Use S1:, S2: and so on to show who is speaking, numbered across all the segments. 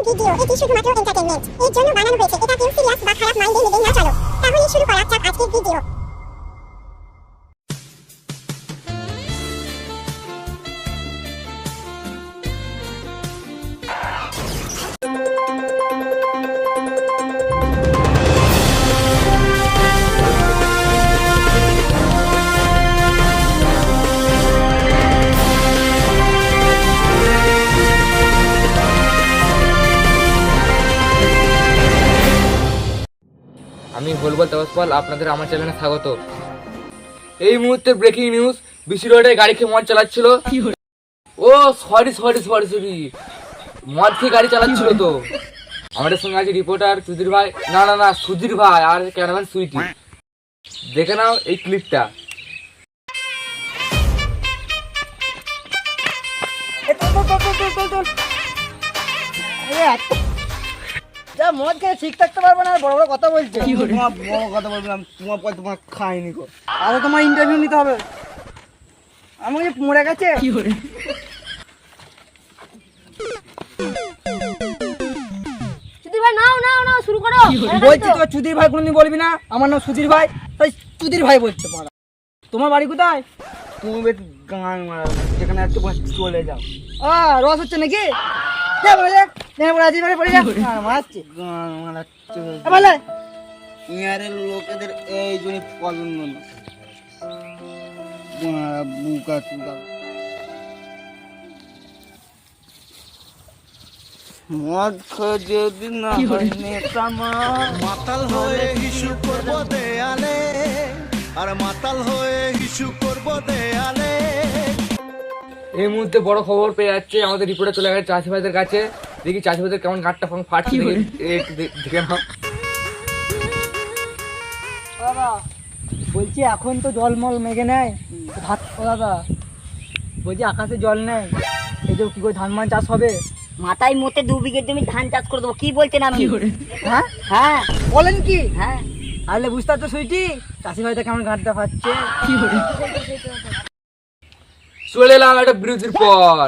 S1: Video, এটি শুধুমাত্র entertainment এর জন্য বানানো হয়েছে। এটা কেউ সিরিয়াস বা খারাপ মাইন্ডে নেবেন না। চলো তাহলে শুরু করা যাক আজকের ভিডিও।
S2: আমি বলবো তপসপাল, আপনাদের আমার চ্যানেলে স্বাগত। এই মুহূর্তে ব্রেকিং নিউজ, বিসি রোডে গাড়ি খেয়ে মদ চালাচ্ছিল। ও সরি সরি সরি সরি, মদ খেয়ে গাড়ি চালাচ্ছিল তো। আমাদের সঙ্গে আছে রিপোর্টার সুধীর ভাই। না না না, সুধীর ভাই আর ক্যামেরাম্যান সুইটি। দেখে নাও এই ক্লিপটা।
S3: মদ খেয়ে ঠিক থাকতে পারবো না, বড় বড় কথা বলছে। বড় কথা বললাম, তোমার খাইনি গো। আরে তোমার ইন্টারভিউ নিতে হবে। আমাকে মরে গেছে।
S4: সুধীর ভাই নাও নাও নাও শুরু করো।
S3: বলছি তো সুধীর ভাই কোনোদিন বলবি না। আমার নাম সুধীর ভাই, তাই সুধীর ভাই বলতে পারো। তোমার বাড়ি কোথায়? তুমি বেশ গান মারা, যেখানে একটু চলে যাও। রস হচ্ছে নাকি? লোকেদের এই জন্য পছন্দ না। বুকা টুকা মদ যদি না নেতা
S5: মাতাল হয়ে হিসু করব দেয়ালে, আর মাতাল হয়ে হিসু করব দেয়ালে।
S2: এই মুহূর্তে বড় খবর পেয়ে যাচ্ছে, আমাদের রিপোর্টার চলে গেছে চাষি ভাইদের কাছে। দেখি চাষি ভাইদের কেমন গাঁটটা ফাটছে, একটু দেখে নাও।
S3: দাদা বলছি এখন তো জলমল মেঘে নেয় ভাত। দাদা বলছি আকাশে জল নেই, এই যে কি করে ধান মান চাষ হবে?
S4: মাথায় মতে 2 বিঘে জমি ধান চাষ করে দেবো। কি বলছেন আপনি?
S3: হ্যাঁ
S4: হ্যাঁ
S3: বলেন কি?
S4: হ্যাঁ
S3: তাহলে বুঝতে পারছো সুইটি, চাষি ভাইটা কেমন গাঁটটা ফাটছে।
S2: চলে এলাম একটা বিরতির পর।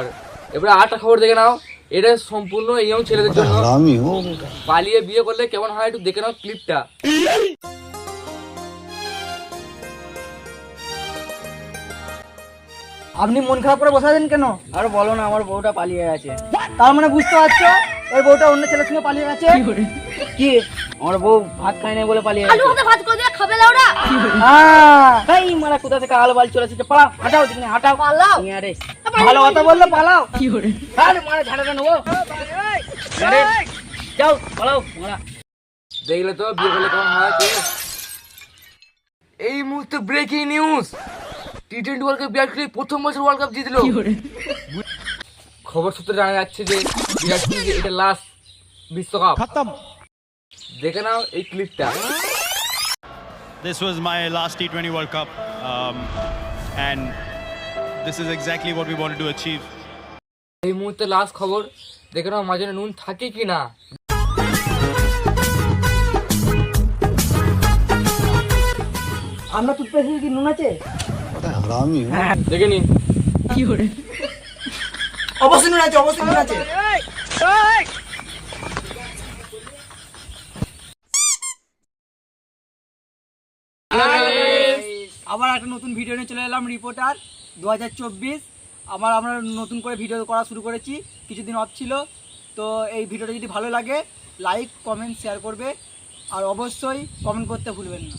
S2: এবারে আরেকটা খবর দেখে নাও। এটা সম্পূর্ণ ইয়ং ছেলেদের জন্য। পালিয়ে বিয়ে করলে কেমন হয় একটু দেখে নাও ক্লিপটা।
S3: আপনি মন খারাপ করে বসে আছেন কেন?
S4: আর বলো না, আমার বউটা পালিয়ে গেছে।
S3: তার মানে বুঝতে পারছো ওর বউটা অন্য ছেলের সঙ্গে পালিয়ে গেছে।
S4: কি আমার বউ ভাত খায় না বলে পালিয়ে গেছে? আলু ভাতে ভাত করে দিয়ে খাবে না ওরা? এই মারা কোথা থেকে আলু বাল চলে এসেছে। পালাও, হাঁটাও দিকে, হাঁটাও পালাও। আরে
S3: ভালো কথা বললে পালাও।
S4: আরে মারা ঝাড়া নেবো। আরে যাও পালাও মারা।
S2: দেখলে তো বিয়ে করলে কেমন হয়। এই মুহূর্তে breaking news, টি-20 world cup Virat Kohli প্রথম বছর ওয়ার্ল্ড কাপ জিতলো। খবর সূত্রে জানা যাচ্ছে যে বিরাট কোহলি এটা লাস্ট বিশ্বকাপ। দেখে নাও এই ক্লিপটা।
S6: This was my last T20 World Cup, and this is exactly what we wanted to achieve.
S2: এই মুহূর্তে লাস্ট খবর দেখে নাও, মাঝে নুন থাকে কি না।
S3: আমরা টুথপেস্টে কি নুন আছে?
S2: দেখে নিন।
S3: অবশ্যই নুন আছে, অবশ্যই নুন আছে। আবার একটা নতুন ভিডিও নিয়ে চলে এলাম, রিপোর্টার 2024। আমরা নতুন করে ভিডিও করা শুরু করেছি, কিছুদিন অফ ছিল। তো এই ভিডিওটা যদি ভালো লাগে লাইক কমেন্ট শেয়ার করবে, আর অবশ্যই কমেন্ট করতে ভুলবেন না।